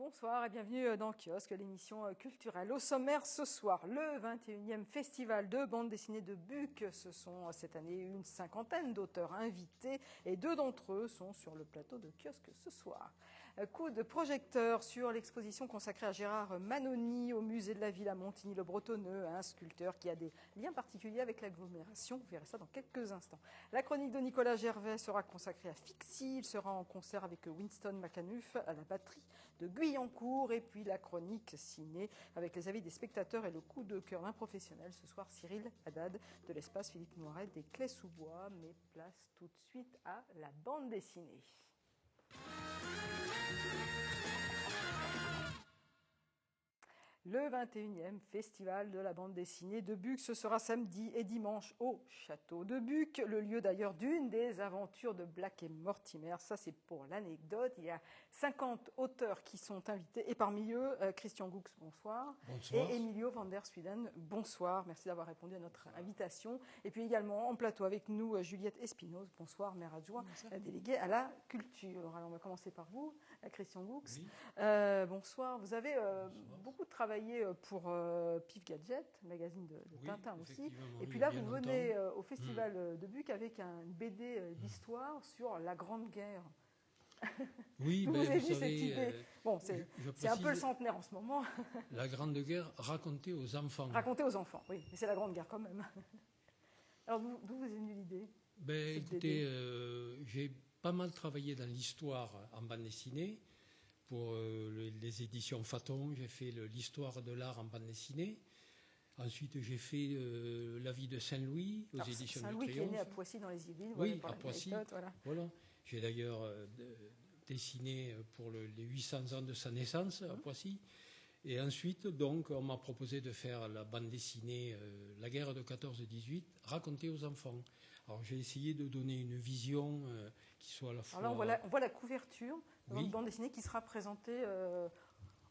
Bonsoir et bienvenue dans Kiosque, l'émission culturelle. Au sommaire ce soir, le 21e festival de bande dessinée de Buc. Ce sont cette année une cinquantaine d'auteurs invités et 2 d'entre eux sont sur le plateau de Kiosque ce soir. Coup de projecteur sur l'exposition consacrée à Gérard Manoni au musée de la ville à Montigny-le-Bretonneux, un sculpteur qui a des liens particuliers avec l'agglomération. Vous verrez ça dans quelques instants. La chronique de Nicolas Gervais sera consacrée à Fixie. Il sera en concert avec Winston McAnuff à la batterie de Guyancourt, et puis la chronique ciné avec les avis des spectateurs et le coup de cœur d'un professionnel. Ce soir, Cyril Haddad de l'espace Philippe Noiret des Clés-sous-Bois. Mais place tout de suite à la bande dessinée. Le 21e festival de la bande dessinée de Buc, ce sera samedi et dimanche au château de Buc, le lieu d'ailleurs d'une des aventures de Black et Mortimer. Ça, c'est pour l'anecdote. Il y a 50 auteurs qui sont invités et parmi eux, Christian Goux, bonsoir. Bonsoir. Et Emilio van der Sweden, bonsoir. Merci d'avoir répondu à notre invitation. Et puis également en plateau avec nous, Juliette Espinoze, bonsoir, maire adjoint, déléguée à la culture. Alors on va commencer par vous, Christian Goux. Oui. Bonsoir. Vous avez beaucoup travaillé pour Pif Gadget, magazine de Tintin aussi. Et puis là, vous venez au Festival de Buc avec une BD d'histoire sur la Grande Guerre. Oui, vous avez vu savez, cette idée. Bon, c'est un peu le centenaire en ce moment. La Grande Guerre racontée aux enfants. Racontée aux enfants, oui. Mais c'est la Grande Guerre quand même. Alors, d'où vous est venue l'idée? Écoutez, j'ai pas mal travaillé dans l'histoire en bande dessinée. Pour les éditions Faton, j'ai fait l'histoire de l'art en bande dessinée. Ensuite, j'ai fait La vie de Saint-Louis aux éditions du Saint-Louis Triomphe. qui est né à Poissy dans les Yvelines. Oui, à Poissy. Voilà. J'ai d'ailleurs dessiné pour les 800 ans de sa naissance à Poissy. Et ensuite, donc, on m'a proposé de faire la bande dessinée La guerre de 14-18, racontée aux enfants. Alors, j'ai essayé de donner une vision qui soit à la fois... Alors là, on voit la couverture de votre bande dessinée qui sera présentée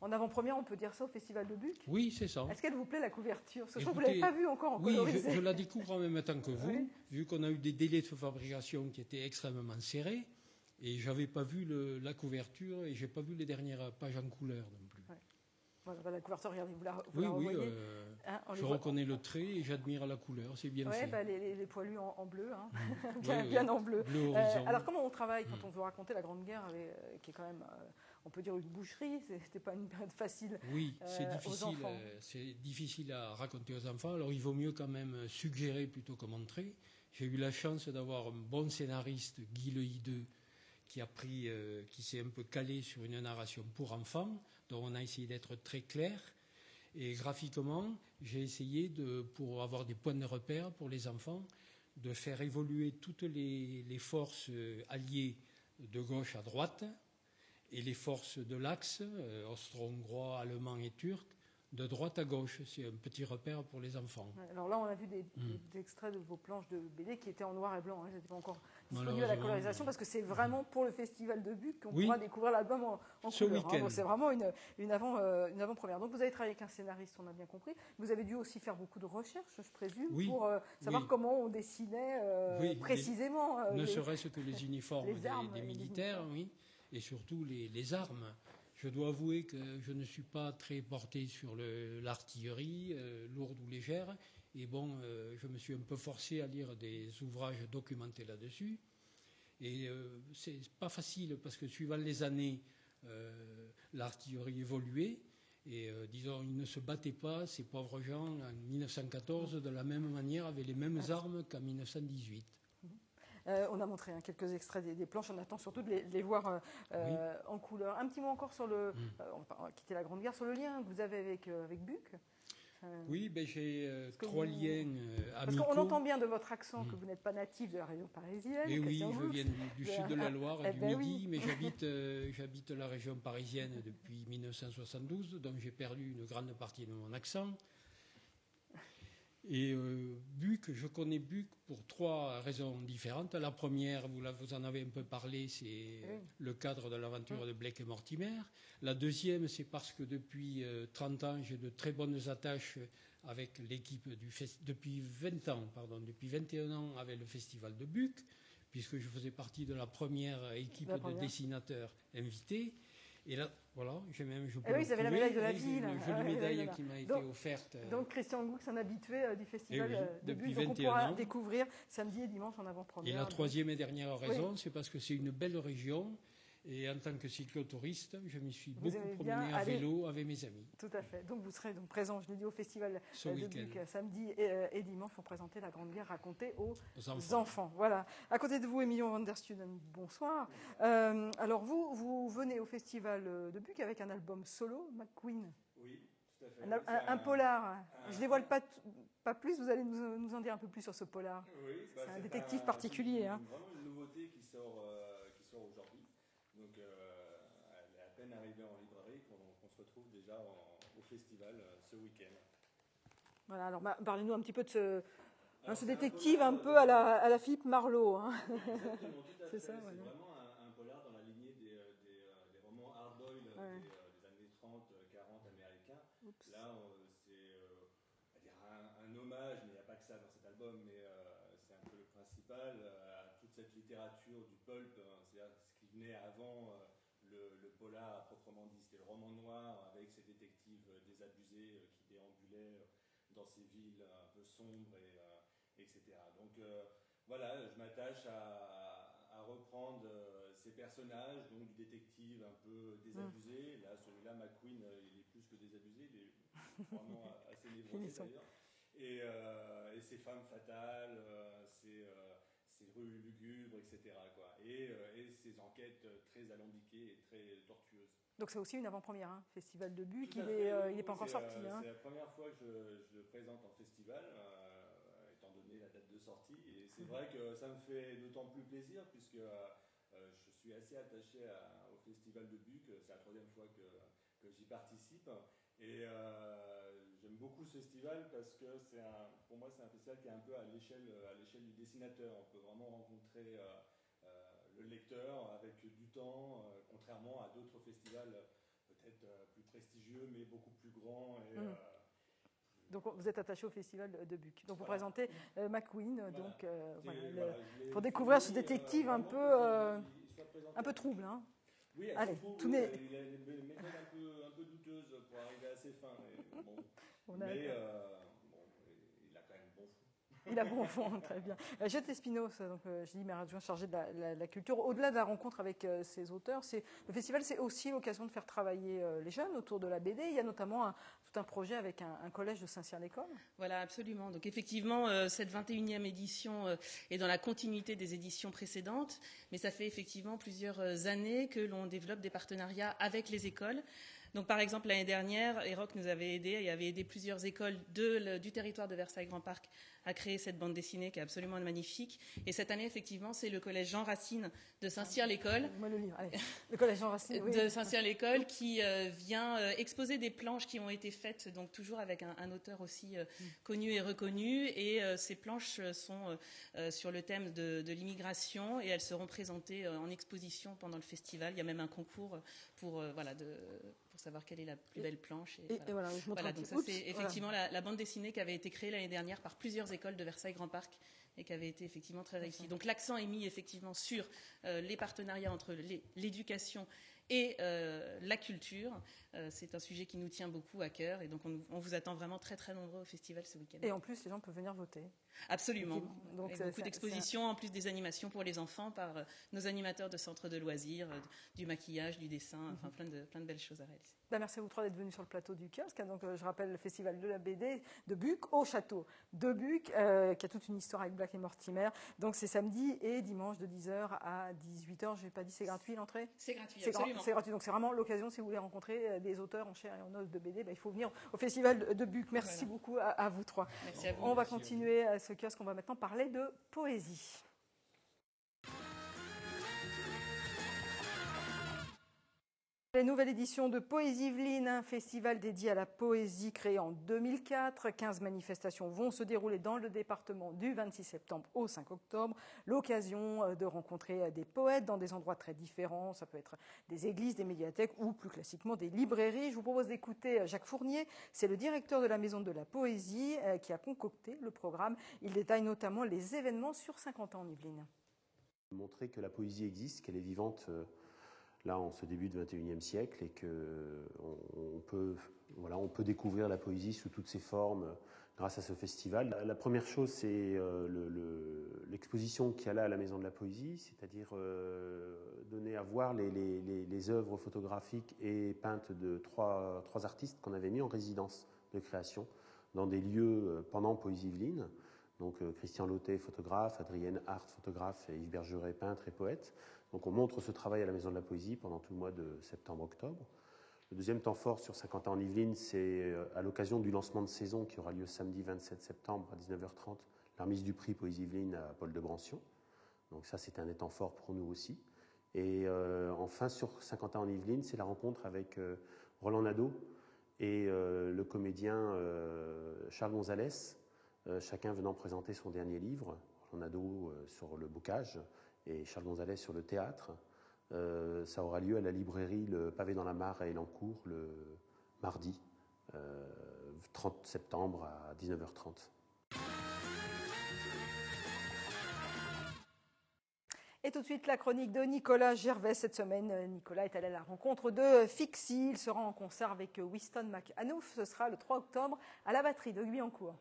en avant-première, on peut dire ça, au Festival de Buc. Oui, c'est ça. Est-ce qu'elle vous plaît, la couverture? Parce que je crois que vous ne l'avez pas vue encore en colorisé. Oui, je la découvre en même temps que vous, vu qu'on a eu des délais de fabrication qui étaient extrêmement serrés. Et je n'avais pas vu la couverture et je n'ai pas vu les dernières pages en couleur non plus. Ouais. Voilà, la couverture, regardez, vous la oui, revoyez. Je reconnais le trait et j'admire la couleur, c'est bien fait. Les poilus en bleu, hein. bien en bleu. Bleu horizon. Alors comment on travaille quand on veut raconter la Grande Guerre, qui est quand même, on peut dire, une boucherie, c'était pas une période facile. Oui, c'est difficile à raconter aux enfants, alors il vaut mieux quand même suggérer plutôt que montrer. J'ai eu la chance d'avoir un bon scénariste, Guy Le Hideux, qui s'est un peu calé sur une narration pour enfants, dont on a essayé d'être très clair. Et graphiquement, j'ai essayé, pour avoir des points de repère pour les enfants, de faire évoluer toutes les forces alliées de gauche à droite et les forces de l'axe, austro-hongrois, allemand et turc, de droite à gauche. C'est un petit repère pour les enfants. Alors là, on a vu des extraits de vos planches de BD qui étaient en noir et blanc. Elles n'étaient pas encore disponibles à la colorisation parce que c'est vraiment pour le Festival de Buc qu'on pourra découvrir l'album en couleur. Donc c'est vraiment une avant-première. Donc vous avez travaillé avec un scénariste, on a bien compris. Vous avez dû aussi faire beaucoup de recherches, je présume, pour savoir comment on dessinait précisément. Ne serait-ce que les uniformes des militaires, et surtout les armes. Je dois avouer que je ne suis pas très porté sur l'artillerie, lourde ou légère. Et bon, je me suis un peu forcé à lire des ouvrages documentés là-dessus. Et c'est pas facile parce que suivant les années, l'artillerie évoluait. Et disons, ils ne se battaient pas, ces pauvres gens, en 1914, de la même manière, avec les mêmes armes qu'en 1918. On a montré quelques extraits des planches, on attend surtout de les voir en couleur. Un petit mot encore sur on va quitter la Grande Guerre, sur le lien que vous avez avec Buc. Oui, j'ai 3 liens amicaux. Parce qu'on entend bien de votre accent que vous n'êtes pas natif de la région parisienne. Et oui, je viens du sud de la Loire, du Midi, mais j'habite la région parisienne depuis 1972, donc j'ai perdu une grande partie de mon accent. Et Buc, je connais Buc pour 3 raisons différentes. La première, vous en avez un peu parlé, c'est le cadre de l'aventure de Blake et Mortimer. La deuxième, c'est parce que depuis 30 ans, j'ai de très bonnes attaches avec l'équipe depuis 21 ans avec le Festival de Buc, puisque je faisais partie de la première équipe de dessinateurs invités. Et là, voilà, je peux oui, le vous avez la prouver. médaille de la Oui, ville. une jolie médaille qui m'a été offerte. Donc Christian Goux, un habitué du festival oui, de depuis Buc. Donc on 21 pourra ans. découvrir samedi et dimanche en avant-première. Et la troisième et dernière raison, Oui. c'est parce que c'est une belle région. Et en tant que cyclotouriste, je m'y suis Vous beaucoup aimez promené bien à aller- vélo avec mes amis. Tout à fait. Donc vous serez donc présent, je l'ai dit, au festival Ce de week-end. Buc samedi et dimanche pour présenter la Grande Guerre racontée aux enfants. Voilà. À côté de vous, Emilien van der Student, bonsoir. Alors vous venez au festival de Buc avec un album solo, McQueen. Oui, tout à fait. Un polar. Je ne dévoile pas plus, vous allez nous en dire un peu plus sur ce polar. Oui, c'est un détective particulier. C'est vraiment une nouveauté qui sort aujourd'hui. Donc elle est à peine arrivée en librairie qu'on se retrouve déjà au festival ce week-end. Voilà, alors parlez-nous un petit peu de ce détective un peu à la Philippe Marlowe. Hein. Exactement, tout à fait. C'est voilà. Vraiment un polar dans la lignée des romans hard-boiled des années 30-40 américains. Oups. Là, c'est un hommage, mais il n'y a pas que ça dans cet album, mais c'est un peu le principal, à toute cette littérature du pulp, c'est-à-dire ce qui venait avant le polar à proprement dit, c'était le roman noir avec ces détectives désabusés qui déambulaient dans ces villes un peu sombres, etc. Donc voilà, je m'attache à reprendre ces personnages, donc du détective un peu désabusé. Là, celui-là, McQueen, il est plus que désabusé, il est vraiment assez névrosé d'ailleurs. Et ces femmes fatales, ces rues lugubres, etc. quoi. Et ces enquêtes très alambiquées et très tortueuses. Donc c'est aussi une avant-première, hein, Festival de Buc, il n'est pas encore sorti. C'est la première fois que je le présente en festival, étant donné la date de sortie. Et c'est vrai que ça me fait d'autant plus plaisir, puisque je suis assez attaché au Festival de Buc. C'est la troisième fois que j'y participe. Et j'aime beaucoup ce festival parce que pour moi, c'est un festival qui est un peu à l'échelle du dessinateur. On peut vraiment rencontrer le lecteur avec du temps, contrairement à d'autres festivals peut-être plus prestigieux, mais beaucoup plus grands. Donc vous êtes attaché au festival de Buc. Donc vous présentez McQueen, donc pour découvrir ce détective un peu trouble. Hein. Oui, allez, il a une méthode un peu douteuse pour arriver à ses fins. Mais il a quand même bon fond. Il a bon fond, très bien. Jette Espinos, donc je dis maire adjoint chargé de la culture. Au-delà de la rencontre avec ces auteurs, le festival, c'est aussi l'occasion de faire travailler les jeunes autour de la BD. Il y a notamment tout un projet avec un collège de Saint-Cyr-l'École. Voilà, absolument. Donc effectivement, cette 21e édition est dans la continuité des éditions précédentes, mais ça fait effectivement plusieurs années que l'on développe des partenariats avec les écoles. Donc, par exemple, l'année dernière, EROC nous avait aidé et avait aidé plusieurs écoles du territoire de Versailles-Grand Parc à créer cette bande dessinée qui est absolument magnifique. Et cette année, effectivement, c'est le collège Jean Racine de Saint-Cyr-l'École. Le collège Jean Racine, de Saint-Cyr-l'École qui vient exposer des planches qui ont été faites, donc toujours avec un auteur aussi connu et reconnu. Et ces planches sont sur le thème de l'immigration et elles seront présentées en exposition pendant le festival. Il y a même un concours pour savoir quelle est la plus belle planche. Voilà, donc ça c'est effectivement la bande dessinée qui avait été créée l'année dernière par plusieurs écoles de Versailles-Grand Parc et qui avait été effectivement très réussie. Donc l'accent est mis effectivement sur les partenariats entre l'éducation et la culture. C'est un sujet qui nous tient beaucoup à cœur et donc on vous attend vraiment très très nombreux au festival ce week-end. Et en plus, les gens peuvent venir voter. Absolument. Donc, beaucoup d'expositions, en plus des animations pour les enfants par nos animateurs de centres de loisirs, du maquillage, du dessin, enfin plein de belles choses à réaliser. Merci à vous trois d'être venus sur le plateau du kiosque. Donc, je rappelle le festival de la BD de Buc au château de Buc, qui a toute une histoire avec Black et Mortimer. Donc c'est samedi et dimanche de 10h à 18h. Je n'ai pas dit c'est gratuit l'entrée ? C'est gratuit, absolument. C'est gratuit, donc c'est vraiment l'occasion si vous voulez rencontrer des auteurs en chair et en os de BD. Il faut venir au festival de Buc. Merci beaucoup à vous trois. Merci à vous. On va continuer à ce kiosque. On va maintenant parler de poésie. La nouvelle édition de Poésie Yvelines, un festival dédié à la poésie créé en 2004. 15 manifestations vont se dérouler dans le département du 26 septembre au 5 octobre. L'occasion de rencontrer des poètes dans des endroits très différents. Ça peut être des églises, des médiathèques ou plus classiquement des librairies. Je vous propose d'écouter Jacques Fournier. C'est le directeur de la Maison de la Poésie qui a concocté le programme. Il détaille notamment les événements sur 50 ans en Yvelines. Montrer que la poésie existe, qu'elle est vivante là en ce début de XXIe siècle et qu'on peut découvrir la poésie sous toutes ses formes grâce à ce festival. La première chose, c'est l'exposition qu'il y a là à la Maison de la Poésie, c'est-à-dire donner à voir les œuvres photographiques et peintes de trois artistes qu'on avait mis en résidence de création dans des lieux pendant Poésie Yvelines. Donc Christian Lautet, photographe, Adrienne Hart, photographe, et Yves Bergeret, peintre et poète. Donc on montre ce travail à la Maison de la Poésie pendant tout le mois de septembre-octobre. Le deuxième temps fort sur 50 ans en Yvelines, c'est à l'occasion du lancement de saison qui aura lieu samedi 27 septembre à 19h30, la remise du prix Poésie Yvelines à Paul de Brancion. Donc ça, c'était un des temps forts pour nous aussi. Et enfin, sur 50 ans en Yvelines, c'est la rencontre avec Roland Nadeau et le comédien Charles Gonzalez, chacun venant présenter son dernier livre, Roland Nadeau sur le bocage et Charles Gonzalez sur le théâtre. Ça aura lieu à la librairie Le Pavé dans la Mare à Elancourt le mardi 30 septembre à 19h30. Et tout de suite, la chronique de Nicolas Gervais. Cette semaine, Nicolas est allé à la rencontre de Fixie. Il sera en concert avec Winston McAnuff. Ce sera le 3 octobre à la batterie de Guyancourt.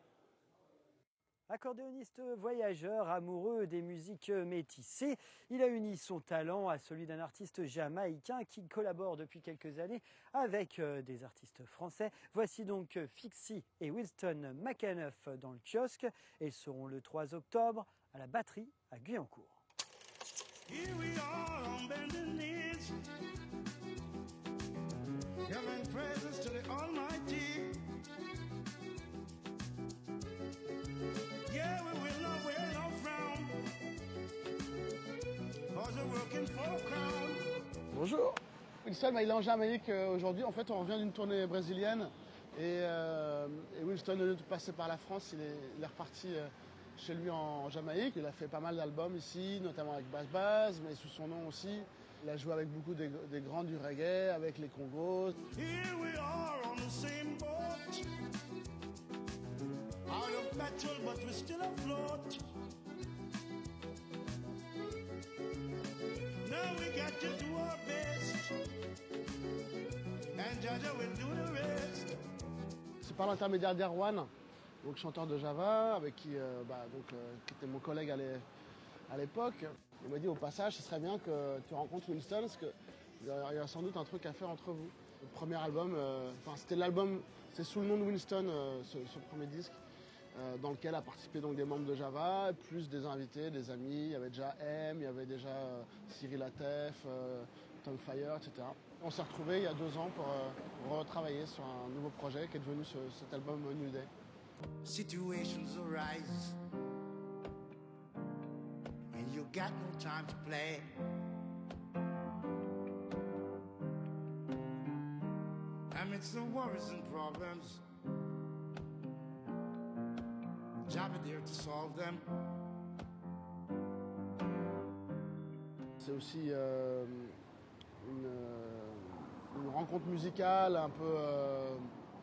Accordéoniste voyageur, amoureux des musiques métissées, il a uni son talent à celui d'un artiste jamaïcain qui collabore depuis quelques années avec des artistes français. Voici donc Fixie et Winston McAnuff dans le kiosque. Ils seront le 3 octobre à la batterie à Guyancourt. Here we are on bended knees, giving praises to the Almighty. Yeah, we will not wear no frown, cause we're working for a crown. Bonjour. Winston, il est en Jamaïque aujourd'hui. En fait, on revient d'une tournée brésilienne et Winston, au lieu de passer par la France, il est reparti chez lui en Jamaïque. Il a fait pas mal d'albums ici, notamment avec Bass Bass, mais sous son nom aussi. Il a joué avec beaucoup des grands du reggae, avec les Congos. Here we are on the same boat, out of metal but we're still afloat. Now we got to do our best, and Jaja will do the rest. C'est par l'intermédiaire d'Erwan, donc chanteur de Java, avec qui était mon collègue à l'époque. Il m'a dit au passage, ce serait bien que tu rencontres Winston, parce qu'il y a sans doute un truc à faire entre vous. Le premier album, c'est sous le nom de Winston, ce premier disque, dans lequel a participé donc des membres de Java, plus des invités, des amis. Il y avait déjà M, il y avait déjà Cyril Atef, Tom Fire, etc. On s'est retrouvés il y a 2 ans pour retravailler sur un nouveau projet qui est devenu cet album New Day. Situations arise, and you got no time to play. Amidst the worries and problems, Java there to solve them. C'est aussi une rencontre musicale, un peu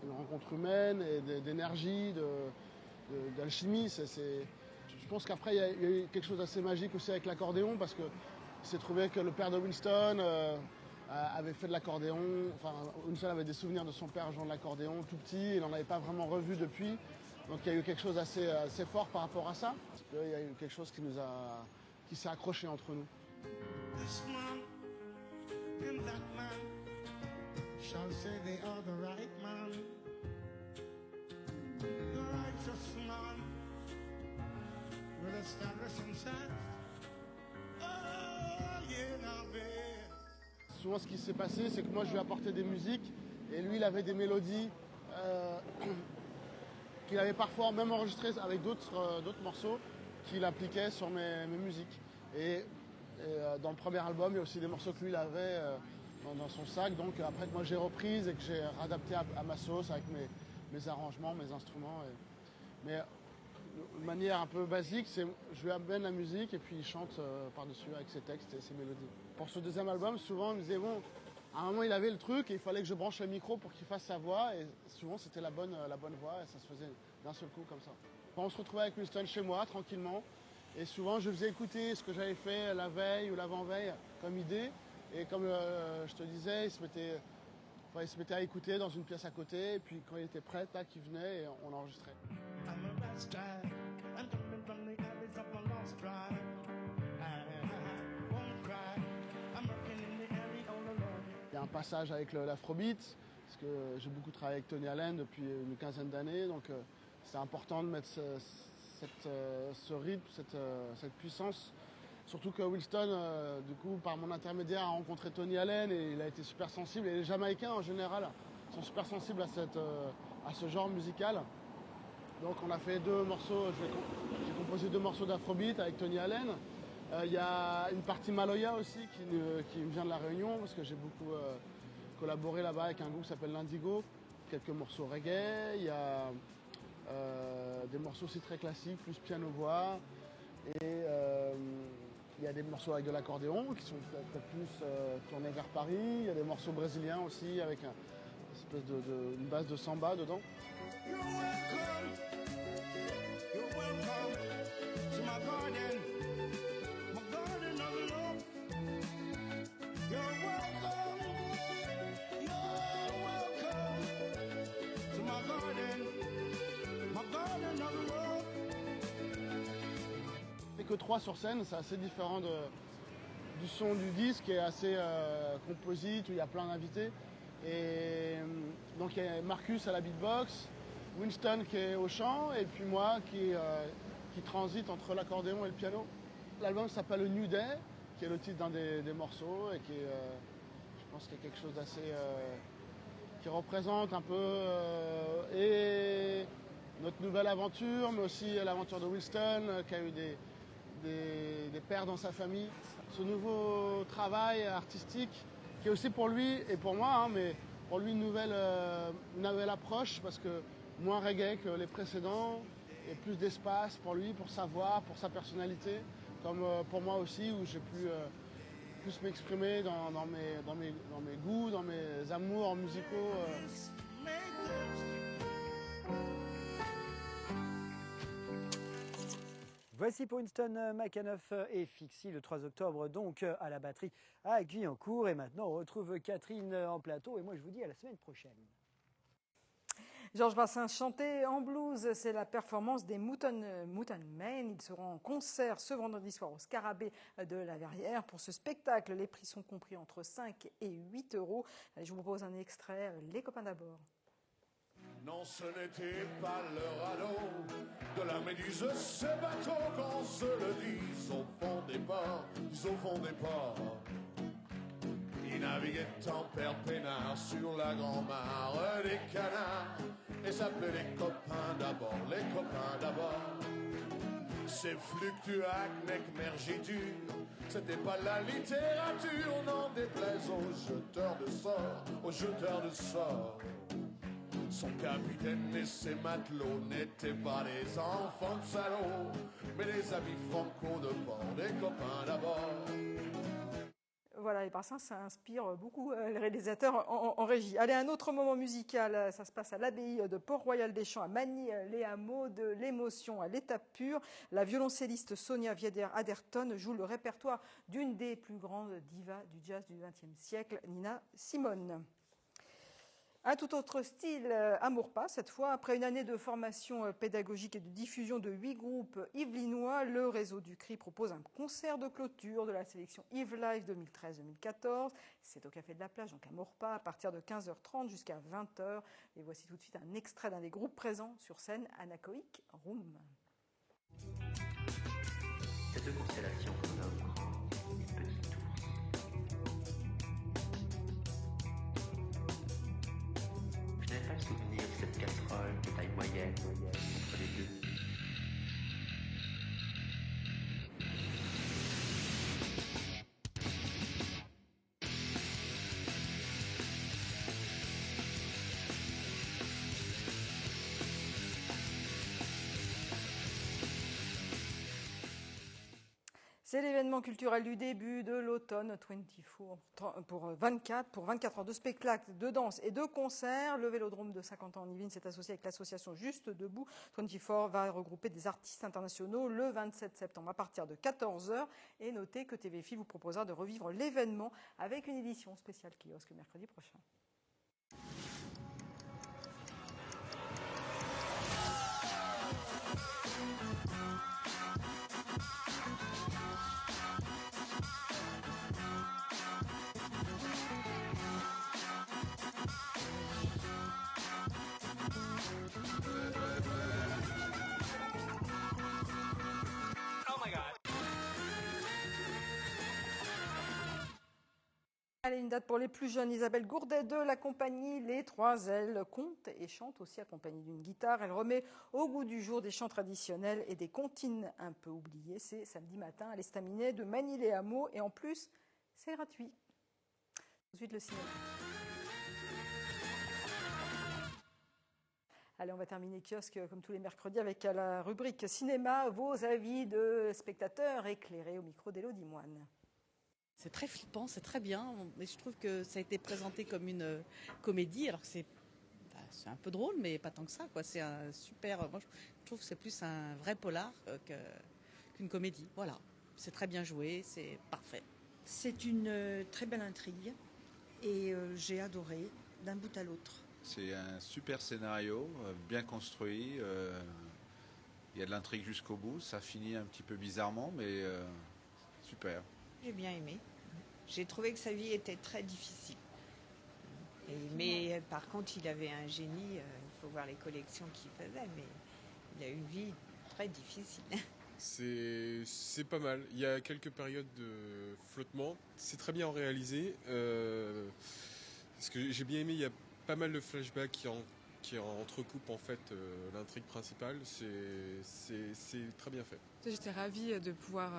une rencontre humaine et d'énergie, d'alchimie. Je pense qu'après, il y a eu quelque chose d'assez magique aussi avec l'accordéon, parce qu'il s'est trouvé que le père de Winston avait fait de l'accordéon. Enfin, Winston avait des souvenirs de son père jouant de l'accordéon tout petit, il n'en avait pas vraiment revu depuis. Donc il y a eu quelque chose assez fort par rapport à ça. Parce qu'il y a eu quelque chose qui s'est accroché entre nous. This man and that man shall say they are the right man, the righteous man will establish himself. Oh, yeah, now, babe. Souvent, ce qui s'est passé, c'est que moi, je lui ai apporté des musiques et lui, il avait des mélodies qu'il avait parfois même enregistrées avec d'autres morceaux qu'il appliquait sur mes musiques. Et dans le premier album, il y a aussi des morceaux que lui, il avait dans son sac. Donc après que moi, j'ai reprise et que j'ai réadapté à ma sauce avec mes arrangements, mes instruments. Mais de manière un peu basique, je lui amène la musique et puis il chante par-dessus avec ses textes et ses mélodies. Pour ce deuxième album, souvent, il me disait, bon, à un moment, il avait le truc et il fallait que je branche le micro pour qu'il fasse sa voix. Et souvent, c'était la bonne voix et ça se faisait d'un seul coup comme ça. Quand on se retrouvait avec Winston chez moi, tranquillement, et souvent, je faisais écouter ce que j'avais fait la veille ou l'avant-veille comme idée. Et comme je te disais, il se mettait à écouter dans une pièce à côté, et puis quand il était prêt, tac, il venait et on enregistrait. Il y a un passage avec l'afrobeat, parce que j'ai beaucoup travaillé avec Tony Allen depuis une quinzaine d'années, donc c'est important de mettre ce rythme, cette puissance. Surtout que Winston, du coup, par mon intermédiaire, a rencontré Tony Allen et il a été super sensible. Et les Jamaïcains, en général, sont super sensibles à ce genre musical. Donc on a fait 2 morceaux, j'ai composé 2 morceaux d'afrobeat avec Tony Allen. Il y a une partie Maloya aussi qui me vient de La Réunion, parce que j'ai beaucoup collaboré là-bas avec un groupe qui s'appelle l'Indigo. Quelques morceaux reggae, il y a des morceaux aussi très classiques, plus piano-voix. Et il y a des morceaux avec de l'accordéon qui sont peut-être plus tournés vers Paris. Il y a des morceaux brésiliens aussi avec une base de samba dedans. Que 3 sur scène, c'est assez différent du son du disque qui est assez composite où il y a plein d'invités. Et donc il y a Marcus à la beatbox, Winston qui est au chant et puis moi qui transite entre l'accordéon et le piano. L'album s'appelle New Day, qui est le titre d'un des morceaux et qui est, je pense qu'il y a quelque chose d'assez qui représente un peu et notre nouvelle aventure, mais aussi l'aventure de Winston qui a eu des pères dans sa famille. Ce nouveau travail artistique qui est aussi pour lui et pour moi, hein, mais pour lui une nouvelle approche parce que moins reggae que les précédents et plus d'espace pour lui, pour sa voix, pour sa personnalité, comme pour moi aussi où j'ai pu plus m'exprimer dans mes goûts, dans mes amours musicaux. Voici pour Winston McAnuff et Fixie le 3 octobre donc à la batterie à Guyancourt. Et maintenant on retrouve Catherine en plateau et moi je vous dis à la semaine prochaine. Georges Brassens chantait en blues, c'est la performance des Mouton Men. Ils seront en concert ce vendredi soir au Scarabée de la Verrière. Pour ce spectacle, les prix sont compris entre 5 et 8 euros. Je vous propose un extrait, Les copains d'abord. Non, ce n'était pas le radeau de la Méduse, ce bateau qu'on se le dise au fond des ports, au fond des ports. Il naviguait en père peinard sur la grand-mare des canards et s'appelait les copains d'abord, les copains d'abord. C'est Fluctuac, Nec Mergitur, c'était pas la littérature, n'en déplaise aux jeteurs de sorts, aux jeteurs de sorts. Son capitaine et ses matelots n'étaient pas des enfants de salauds, mais des amis franco de bord, des copains d'abord. Voilà, et Brassens, ça inspire beaucoup les réalisateurs en régie. Allez, un autre moment musical, ça se passe à l'abbaye de Port-Royal-des-Champs, à Magny-les-Hameaux, de l'émotion à l'état pur. La violoncelliste Sonia Vieder-Aderton joue le répertoire d'une des plus grandes divas du jazz du XXe siècle, Nina Simone. Un tout autre style, Amourpas, cette fois. Après une année de formation pédagogique et de diffusion de 8 groupes yvelinois, le réseau du CRI propose un concert de clôture de la sélection Yves Live 2013-2014. C'est au Café de la Plage, donc Amourpas, à partir de 15h30 jusqu'à 20h. Et voici tout de suite un extrait d'un des groupes présents sur scène, Anacoic Room. Ces deux constellations nomment une petite ours. Je n'avais pas le souvenir de cette casserole de taille moyenne entre les deux. C'est l'événement culturel du début de l'automne 24 pour 24 heures de spectacles, de danse et de concerts. Le Vélodrome de 50 ans en Yvelines s'est associé avec l'association Juste Debout. 24 va regrouper des artistes internationaux le 27 septembre à partir de 14 h. Et notez que TVFI vous proposera de revivre l'événement avec une édition spéciale kiosque mercredi prochain. Allez, une date pour les plus jeunes. Isabelle Gourdet de la compagnie Les Trois Ailes compte et chante aussi accompagnée d'une guitare. Elle remet au goût du jour des chants traditionnels et des comptines un peu oubliées. C'est samedi matin à l'Estaminet de Magny-les-Hameaux et en plus, c'est gratuit. Ensuite, le cinéma. Allez, on va terminer kiosque comme tous les mercredis avec la rubrique cinéma, vos avis de spectateurs éclairés au micro d'Élodie Moine. C'est très flippant, c'est très bien, mais je trouve que ça a été présenté comme une comédie, alors que c'est un peu drôle, mais pas tant que ça, quoi. C'est un super. Moi, je trouve que c'est plus un vrai polar qu'une comédie. Voilà, c'est très bien joué, c'est parfait. C'est une très belle intrigue et j'ai adoré d'un bout à l'autre. C'est un super scénario, bien construit. Il y a de l'intrigue jusqu'au bout. Ça finit un petit peu bizarrement, mais super. J'ai bien aimé. J'ai trouvé que sa vie était très difficile. Mais par contre, il avait un génie. Il faut voir les collections qu'il faisait, mais il a une vie très difficile. C'est pas mal. Il y a quelques périodes de flottement. C'est très bien réalisé. Ce que j'ai bien aimé, il y a pas mal de flashbacks qui entrecoupent en fait l'intrigue principale. C'est très bien fait. J'étais ravie de pouvoir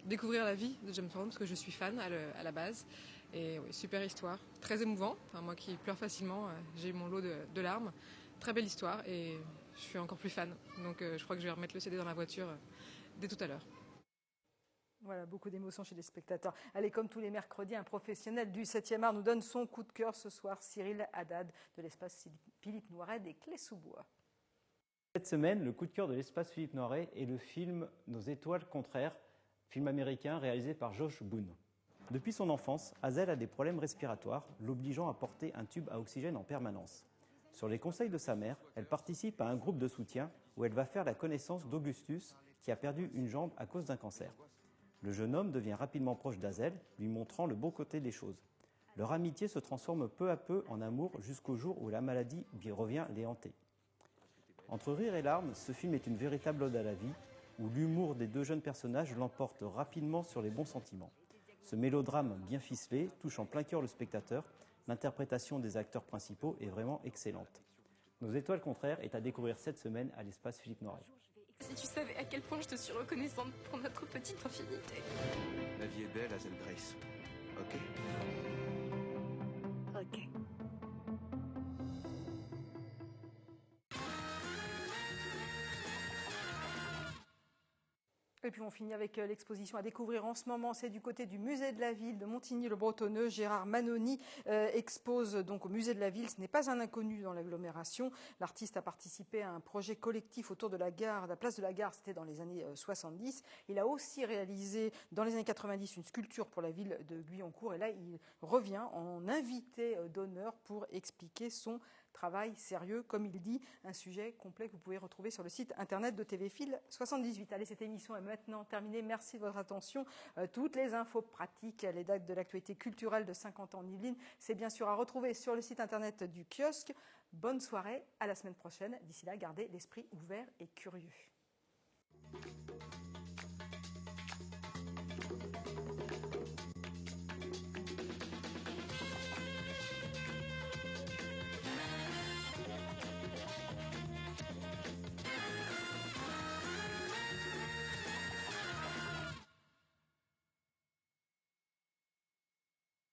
découvrir la vie de James Bond parce que je suis fan à la base. Et oui, super histoire, très émouvant. Enfin, moi qui pleure facilement, j'ai eu mon lot de larmes. Très belle histoire et je suis encore plus fan. Donc je crois que je vais remettre le CD dans la voiture dès tout à l'heure. Voilà, beaucoup d'émotions chez les spectateurs. Allez, comme tous les mercredis, un professionnel du 7e art nous donne son coup de cœur ce soir, Cyril Haddad de l'espace Philippe Noiret des Clés-sous-Bois. Cette semaine, le coup de cœur de l'espace Philippe Noiret est le film Nos étoiles contraires, film américain réalisé par Josh Boone. Depuis son enfance, Hazel a des problèmes respiratoires, l'obligeant à porter un tube à oxygène en permanence. Sur les conseils de sa mère, elle participe à un groupe de soutien où elle va faire la connaissance d'Augustus, qui a perdu une jambe à cause d'un cancer. Le jeune homme devient rapidement proche d'Hazel, lui montrant le bon côté des choses. Leur amitié se transforme peu à peu en amour jusqu'au jour où la maladie revient les hanter. Entre rire et larmes, ce film est une véritable ode à la vie, où l'humour des deux jeunes personnages l'emporte rapidement sur les bons sentiments. Ce mélodrame bien ficelé touche en plein cœur le spectateur. L'interprétation des acteurs principaux est vraiment excellente. Nos étoiles contraires est à découvrir cette semaine à l'espace Philippe Noiret. Si tu savais à quel point je te suis reconnaissante pour notre petite infinité. La vie est belle, Hazel Grace. Ok? Ok. Et puis on finit avec l'exposition à découvrir en ce moment, c'est du côté du musée de la ville de Montigny-le-Bretonneux. Gérard Manoni expose donc au musée de la ville. Ce n'est pas un inconnu dans l'agglomération. L'artiste a participé à un projet collectif autour de la gare, de la place de la gare, c'était dans les années 70. Il a aussi réalisé dans les années 90 une sculpture pour la ville de Guyancourt. Et là, il revient en invité d'honneur pour expliquer son travail sérieux, comme il dit, un sujet complet que vous pouvez retrouver sur le site internet de TV Fil 78. Allez, cette émission est maintenant terminée. Merci de votre attention. Toutes les infos pratiques, les dates de l'actualité culturelle de 50 ans en Yvelines, c'est bien sûr à retrouver sur le site internet du kiosque. Bonne soirée, à la semaine prochaine. D'ici là, gardez l'esprit ouvert et curieux.